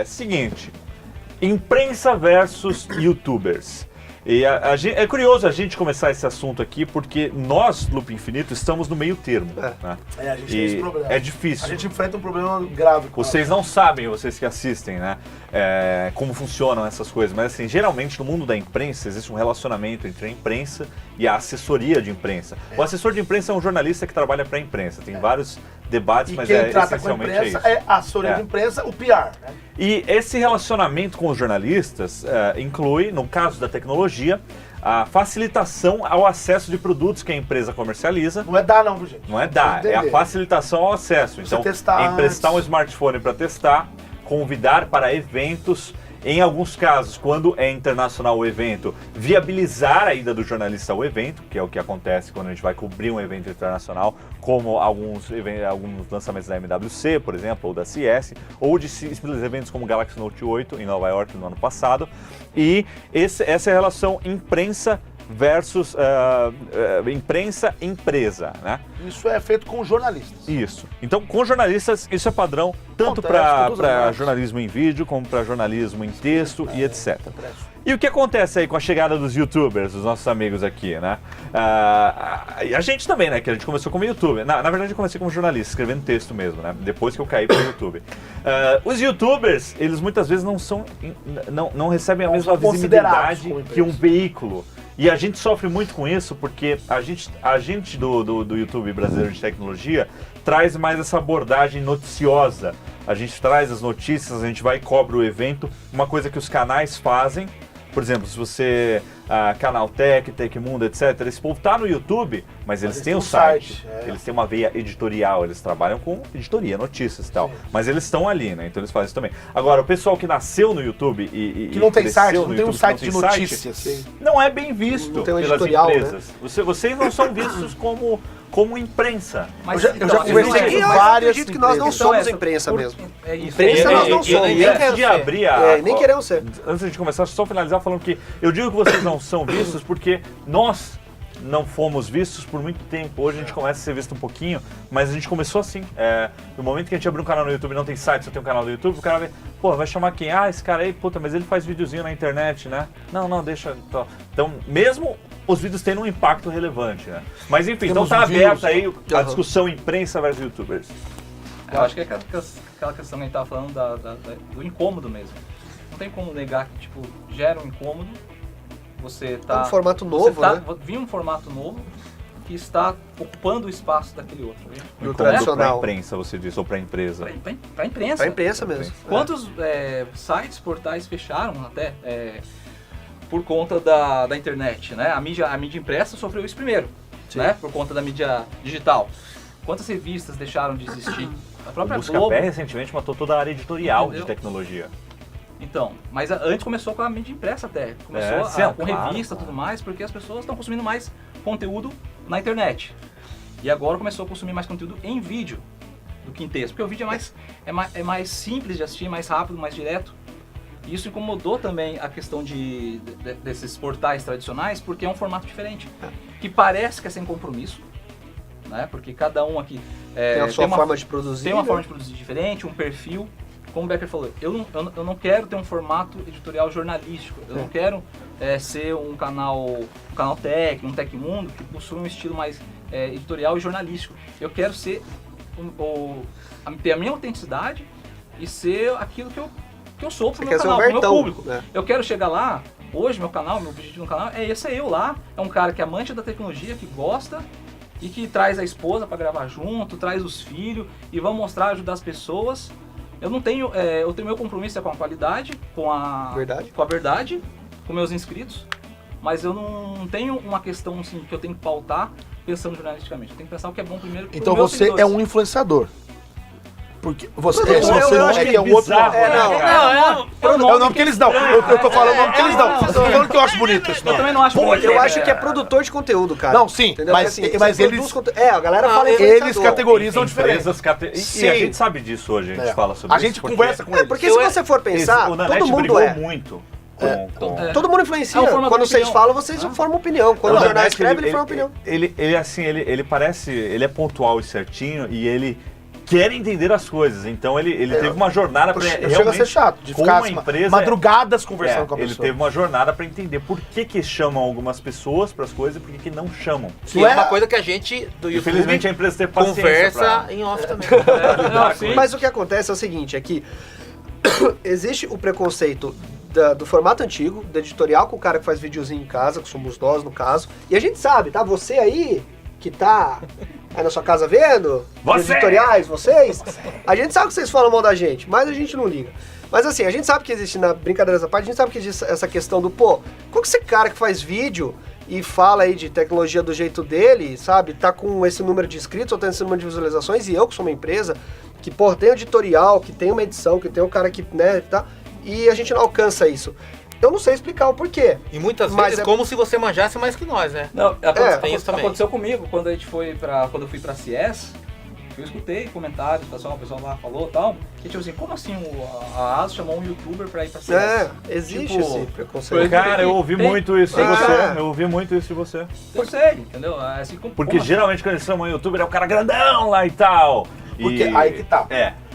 Seguinte, imprensa versus youtubers. E é curioso a gente começar esse assunto aqui, porque nós, Loop Infinito, estamos no meio termo. Né? A gente tem esse problema. É difícil. A gente enfrenta um problema grave. Vocês não sabem, vocês que assistem, né? Como funcionam essas coisas. Mas assim, geralmente no mundo da imprensa existe um relacionamento entre a imprensa e a assessoria de imprensa. O assessor de imprensa é um jornalista que trabalha para a imprensa. Tem vários debates, mas quem trata essencialmente com a imprensa é isso. a assessoria de imprensa, o PR. Né? E esse relacionamento com os jornalistas inclui, no caso da tecnologia, a facilitação ao acesso de produtos que a empresa comercializa. Não é dar não, gente. Não é dar, é a facilitação ao acesso. Você Então, testar emprestar antes. um smartphone para testar, convidar para eventos, em alguns casos, quando é internacional o evento, viabilizar a ida do jornalista ao evento, que é o que acontece quando a gente vai cobrir um evento internacional, como alguns lançamentos da MWC, por exemplo, ou da CS, ou de simples eventos como o Galaxy Note 8 em Nova York no ano passado. E essa é a relação imprensa versus imprensa-empresa, né? Isso é feito com jornalistas. Isso. Então, com jornalistas, isso é padrão tanto Acontece, para jornalismo em vídeo, como para jornalismo em texto e etc. E o que acontece aí com a chegada dos youtubers, dos nossos amigos aqui, né? A gente também, né? Que a gente começou como youtuber. Na verdade, eu comecei como jornalista, escrevendo texto mesmo, né? Depois que eu caí para o YouTube. Os youtubers, eles muitas vezes não recebem a mesma visibilidade que um veículo. E a gente sofre muito com isso porque a gente do YouTube brasileiro de tecnologia traz mais essa abordagem noticiosa. A gente traz as notícias, a gente vai e cobre o evento. Uma coisa que os canais fazem, por exemplo, se você... Canaltech, Tecmundo, etc. Esse povo tá no YouTube, mas eles têm um site. Eles têm uma veia editorial, eles trabalham com editoria, notícias e tal. Sim. Mas eles estão ali, né? Então eles fazem isso também. Agora, o pessoal que nasceu no YouTube que não tem site, não tem um site de notícias. Não é bem visto pelas empresas. Né? Vocês não são vistos como imprensa. Mas eu já conversei com várias. Eu acredito que nós não somos imprensa mesmo. Imprensa nós não somos. Nem queremos ser. Antes de começar, só finalizar falando que eu digo que vocês não são vistos porque nós não fomos vistos por muito tempo. Hoje a gente começa a ser visto um pouquinho, mas a gente começou assim. No momento que a gente abriu um canal no YouTube, não tem site, só tem um canal do YouTube, o cara vai chamar quem? Esse cara aí, puta, mas ele faz videozinho na internet, né? Não, deixa... Então, mesmo os vídeos tendo um impacto relevante, né? Mas enfim, então tá aberta aí a discussão imprensa versus youtubers. Eu acho que é aquela questão que a gente tava falando do incômodo mesmo. Não tem como negar que, tipo, gera um incômodo. Você tá... um formato novo, né? Vinha um formato novo que está ocupando o espaço daquele outro. No tradicional. Para a imprensa, você disse, ou para a empresa? Para a imprensa. Para a imprensa mesmo. Quantos sites, portais fecharam até por conta da internet, né? A mídia impressa sofreu isso primeiro, né? Por conta da mídia digital. Quantas revistas deixaram de existir? A própria Globo... O Buscapé recentemente matou toda a área editorial de tecnologia. Então, mas antes começou com a mídia impressa até, começou com revista e tudo mais, porque as pessoas estão consumindo mais conteúdo na internet. E agora começou a consumir mais conteúdo em vídeo do que em texto, porque o vídeo é mais simples de assistir, mais rápido, mais direto. E isso incomodou também a questão desses portais tradicionais, porque é um formato diferente, que parece que é sem compromisso, né? Porque cada um aqui tem a sua forma de produzir. Tem uma forma de produzir diferente, um perfil. Como o Becker falou, eu não quero ter um formato editorial jornalístico. Eu não quero ser um canal Tech, um Tecmundo, que possui um estilo mais editorial e jornalístico. Eu quero ser ter a minha autenticidade e ser aquilo que eu sou pro meu canal, pro meu público. Né? Eu quero chegar lá, hoje meu objetivo no canal é ser eu lá. É um cara que é amante da tecnologia, que gosta e que traz a esposa para gravar junto, traz os filhos e vamos mostrar, ajudar as pessoas. Eu não tenho, eu tenho meu compromisso com a qualidade, com a verdade, com meus inscritos, mas eu não tenho uma questão assim, que eu tenho que pautar pensando jornalisticamente. Eu tenho que pensar o que é bom primeiro. Então você seguidores. É um influenciador. Porque você não acha que é um outro. É o nome que eles dão. Eu tô falando o nome que eles dão. Eu tô falando que eu acho bonito esse nome. Eu também não acho bonito. Eu acho que é produtor de conteúdo, cara. Não, sim, mas eles... a galera fala eles categorizam diferente. E a gente sabe disso hoje, a gente fala sobre isso. A gente conversa com eles. Porque se você for pensar, todo mundo muito. Todo mundo influencia. Quando vocês falam, vocês formam opinião. Quando o jornal escreve, ele forma opinião. Ele é pontual e certinho e ele quer entender as coisas. Então ele teve uma jornada para realmente... Chega a ser chato, de ficar uma empresa, madrugadas conversando com a ele pessoa. teve uma jornada para entender por que chamam algumas pessoas para as coisas e por que não chamam. Que é uma coisa que a gente do YouTube Infelizmente a empresa teve paciência conversa em off também. Mas o que acontece é o seguinte, é que existe o preconceito do formato antigo, do editorial com o cara que faz videozinho em casa, que somos nós no caso, e a gente sabe, tá? Você aí, que tá aí na sua casa vendo, editoriais, vocês, a gente sabe que vocês falam mal da gente, mas a gente não liga. Mas assim, a gente sabe que existe, na brincadeira dessa parte, a gente sabe que existe essa questão do, qual que esse cara que faz vídeo e fala aí de tecnologia do jeito dele, sabe, tá com esse número de inscritos ou tem esse número de visualizações, e eu que sou uma empresa que, tem um editorial, que tem uma edição, que tem um cara que, né, tá, e a gente não alcança isso. Eu não sei explicar o porquê. E muitas vezes como se você manjasse mais que nós, né? Não, tem isso também. Aconteceu comigo, quando eu fui pra CS, eu escutei comentários, o pessoal lá falou e tal, que tipo assim, como assim a ASUS chamou um youtuber pra ir pra CS? Existe tipo, esse preconceito. Cara, eu ouvi muito isso de você. Eu ouvi muito isso de você. Eu sei, entendeu? Assim, Porque geralmente quando eles chamam um youtuber é o cara grandão lá e tal. Porque aí que tá.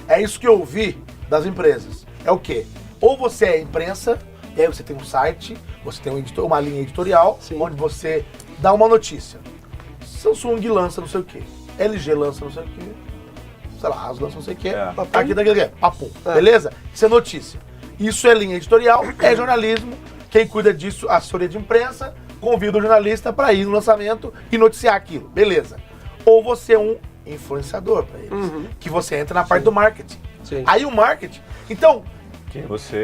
É isso que eu ouvi das empresas. É o quê? Ou você é imprensa, e aí você tem um site, você tem uma linha editorial, onde você dá uma notícia. Samsung lança não sei o quê, LG lança não sei o quê, sei lá, ASUS lança não sei o quê, aqui daquele papum, beleza? Isso é notícia. Isso é linha editorial, é jornalismo, quem cuida disso, a assessoria de imprensa, convida o jornalista para ir no lançamento e noticiar aquilo, beleza. Ou você é um influenciador para eles, que você entra na parte do marketing. Aí o marketing, então...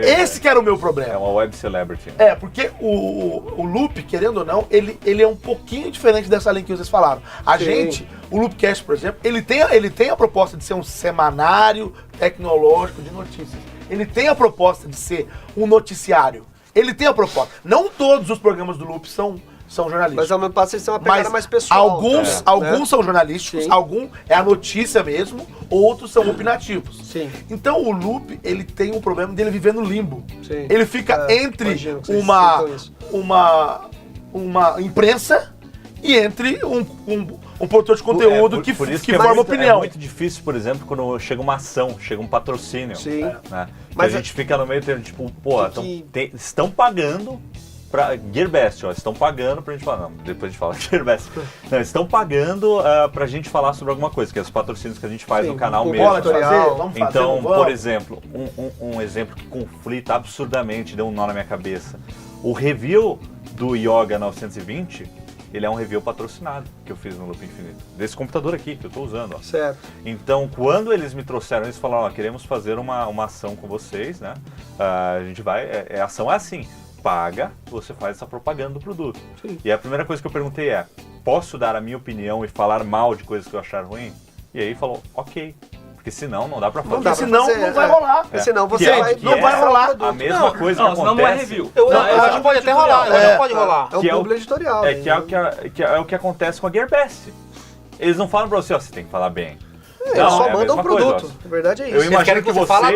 Esse que era o meu problema. É uma web celebrity. Porque o Loop, querendo ou não, ele é um pouquinho diferente dessa linha que vocês falaram. A gente, o Loopcast, por exemplo, ele tem a proposta de ser um semanário tecnológico de notícias. Ele tem a proposta de ser um noticiário. Ele tem a proposta. Não todos os programas do Loop são jornalistas. Mas ao mesmo passo eles têm uma pegada mais pessoal. Alguns são jornalísticos, alguns é a notícia mesmo, outros são opinativos. Então o Loop, ele tem um problema dele viver no limbo. Ele fica entre uma imprensa e entre um produtor de conteúdo que forma opinião. É muito difícil, por exemplo, quando chega uma ação, chega um patrocínio. Né? Mas a gente fica no meio termo, tipo, estão pagando pra Gearbest, estão pagando pra gente falar, não, depois a gente fala Gearbest. Não, estão pagando pra gente falar sobre alguma coisa, que é os patrocínios que a gente faz no canal mesmo. Então, por exemplo, um exemplo que conflita absurdamente, deu um nó na minha cabeça. O review do Yoga 920, ele é um review patrocinado que eu fiz no Loop Infinito. Desse computador aqui, que eu tô usando. Certo. Então, quando eles me trouxeram, eles falaram, queremos fazer uma ação com vocês, né? A gente vai, a ação é assim, paga, você faz essa propaganda do produto. E a primeira coisa que eu perguntei posso dar a minha opinião e falar mal de coisas que eu achar ruim? E aí falou, ok. Porque senão não dá pra fazer. Porque senão não vai rolar. Senão você não vai rolar. A mesma coisa que acontece. Não é review. Eu acho que pode até rolar, não pode rolar. É um público editorial. É o que acontece com a Gearbest. Eles não falam pra você, você tem que falar bem. Eles só mandam um produto. A verdade é isso. Eu imagino que você fala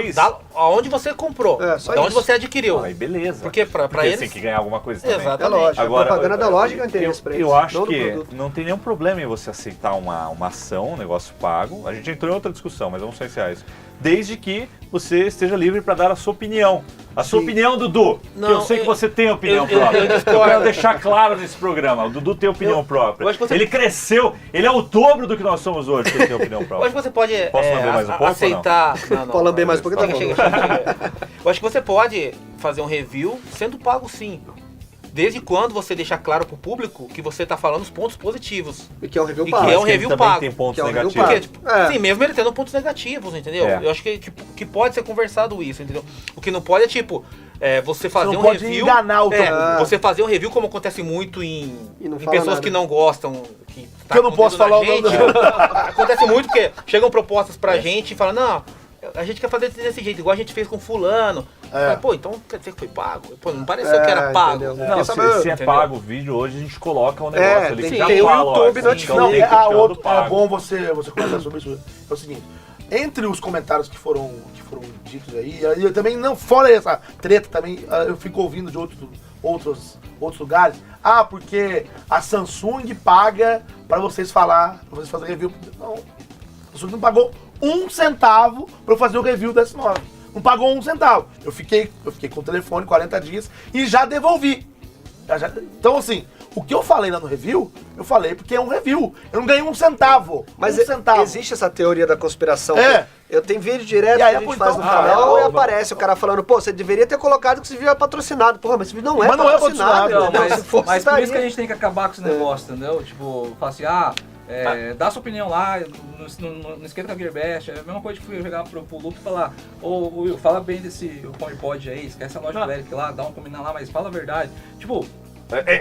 aonde você comprou, de onde você adquiriu. Aí beleza. Porque pra eles tem que ganhar alguma coisa também. Exatamente. É lógico. Agora, a propaganda da lógica é interesse pra eles. Eu acho que não tem nenhum problema em você aceitar uma ação, um negócio pago. A gente entrou em outra discussão, mas vamos silenciar isso. Desde que você esteja livre para dar a sua opinião. A sua opinião, Dudu. Não, que eu sei que você tem opinião própria. Eu quero deixar claro nesse programa. O Dudu tem opinião própria. Ele cresceu, ele é o dobro do que nós somos hoje, que ele tem opinião própria. Eu acho que você pode mais um pouco, aceitar... Pode lamber mais um pouco, tá bom. Eu acho que você pode fazer um review sendo pago sim. Desde quando você deixa claro pro público que você tá falando os pontos positivos. E que é um review E pago. que é um review pago. Tem pontos Que é um review negativos. pago. Sim, mesmo ele tendo pontos negativos, entendeu? Eu acho que pode ser conversado isso, entendeu? O que não pode é tipo, você fazer não um pode review. enganar o você fazer um review como acontece muito em pessoas nada. que não gostam. Que eu não posso falar o nome. Acontece muito porque chegam propostas pra gente e falam, não, a gente quer fazer desse jeito, igual a gente fez com fulano. Pô, então quer dizer que foi pago? Pô, não pareceu que era pago. Entendeu? Não, se é pago o vídeo hoje, a gente coloca o negócio ali. Tem já o fala, YouTube ó, notificando. então tem que ficar do É pago. bom você conversar sobre isso. É o seguinte, entre os comentários que foram ditos aí, eu também, não, fora essa treta também, eu fico ouvindo de outros lugares, porque a Samsung paga pra vocês falar, pra vocês fazerem review. Não, a Samsung não pagou um centavo pra eu fazer o review da S9. Não pagou um centavo. Eu fiquei com o telefone 40 dias e já devolvi. Então, assim, o que eu falei lá no review, eu falei porque é um review. Eu não ganhei um centavo. Mas um centavo. existe essa teoria da conspiração. É. Eu tenho vídeo direto E aí, que a gente pô, faz então- no canal ó, e ó, aparece o cara falando, pô, você deveria ter colocado que esse vídeo é patrocinado. Porra, mas esse vídeo não é Mas não é patrocinado. patrocinado. Não, entendeu? Se fosse, mas por estaria. isso que a gente tem que acabar com esse negócio, entendeu? Tipo, falar assim, dá sua opinião lá, não esquenta com a Gearbest. É a mesma coisa que fui jogar pro Luke e falar, ô Will, fala bem desse HomePod aí, esquece a loja do Eric lá, dá um combinado lá, mas fala a verdade. Tipo,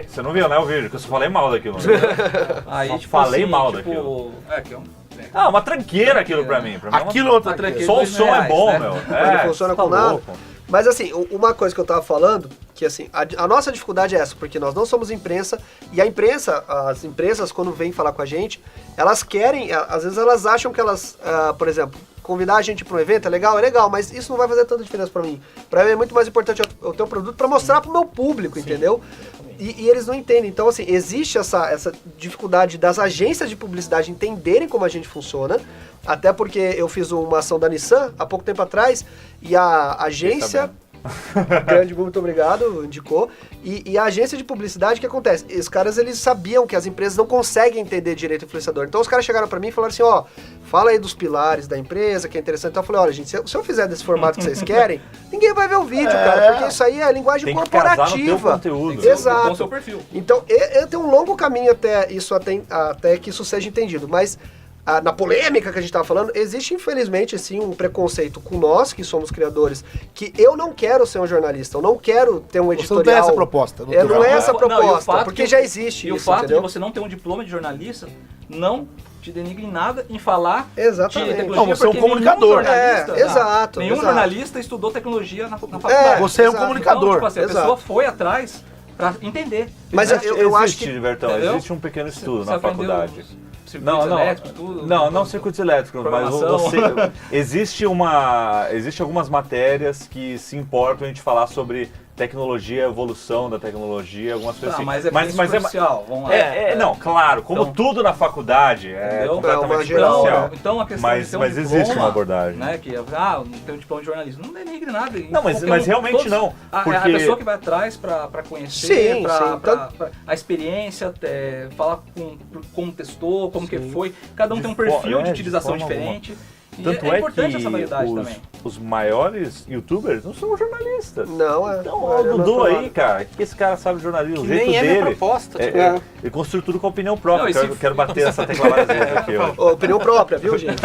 Você não viu, né, o vídeo? Que eu só falei mal daquilo. aí Só tipo falei assim, mal tipo, daquilo. Que é um... Ah, uma tranqueira aquilo pra mim. Pra mim Aquilo é outra Outra coisa. que- Só o R$2, som é bom, né? meu. Não funciona tá com nada. louco. Mas assim, uma coisa que eu tava falando, que assim, a nossa dificuldade é essa, porque nós não somos imprensa, e a imprensa, as empresas, quando vêm falar com a gente, elas querem, às vezes elas acham que elas, por exemplo, convidar a gente para um evento é legal, mas isso não vai fazer tanta diferença para mim. Para mim é muito mais importante eu ter um produto para mostrar para o meu público, entendeu? E eles não entendem. Então, assim, existe essa dificuldade das agências de publicidade entenderem como a gente funciona, até porque eu fiz uma ação da Nissan há pouco tempo atrás, e a agência... Grande, muito obrigado, indicou. E a agência de publicidade, o que acontece? Os caras, eles sabiam que as empresas não conseguem entender direito o influenciador. Então os caras chegaram pra mim e falaram assim, ó, fala aí dos pilares da empresa, que é interessante. Então eu falei, olha, gente, se eu fizer desse formato que vocês querem, ninguém vai ver o vídeo, cara, porque isso aí é linguagem Tem que casar no teu corporativa. conteúdo. Com o Exato. seu perfil. Então, eu tenho um longo caminho até que isso seja entendido, mas na polêmica que a gente estava falando, existe infelizmente sim um preconceito com nós, que somos criadores, que eu não quero ser um jornalista, eu não quero ter um Você editorial. não tem essa proposta. Não é essa Não, e o proposta, fato porque que- já existe E o isso, fato entendeu? de você não ter um diploma de jornalista não te denigre em nada em falar Exatamente. de tecnologia. Não, você é um porque nenhum comunicador. jornalista- É, exato, Nenhum exato. jornalista estudou tecnologia na faculdade. Você é um exato. comunicador. Então, tipo assim, a Exato. pessoa foi atrás pra entender. Mas Né? eu acho Existe, que... Bertão, Entendeu? existe um pequeno estudo Você na aprendeu faculdade. os circuitos elétricos, tudo? Não circuitos elétricos, mas Programação. existe algumas matérias que se importam a gente falar sobre tecnologia, evolução da tecnologia, algumas coisas Tá, assim. mas é bem superficial, vamos lá. Não, claro, como Então- tudo na faculdade é Entendeu? completamente É uma geral, superficial. Então a questão Mas- de ter um mas diploma, existe uma abordagem. Né, que não tem um diploma de jornalismo, não denigre nada. Não, mas Qualquer realmente não, A porque- pessoa que vai atrás pra conhecer, Sim, pra, sim. pra- pra- a experiência, falar como testou, como que foi. Cada um De tem um perfil fo- de é, utilização de forma diferente. E Tanto é é importante que essa variedade também. os maiores youtubers não são jornalistas. Não, Então, o Dudu aí, cara, o que esse cara sabe de jornalismo? Que O jeito nem é minha dele. proposta. Tipo, Ele construiu tudo com a opinião própria. Não, e se- Quero bater essa tecla várias vezes aqui hoje. Opinião própria, viu, gente?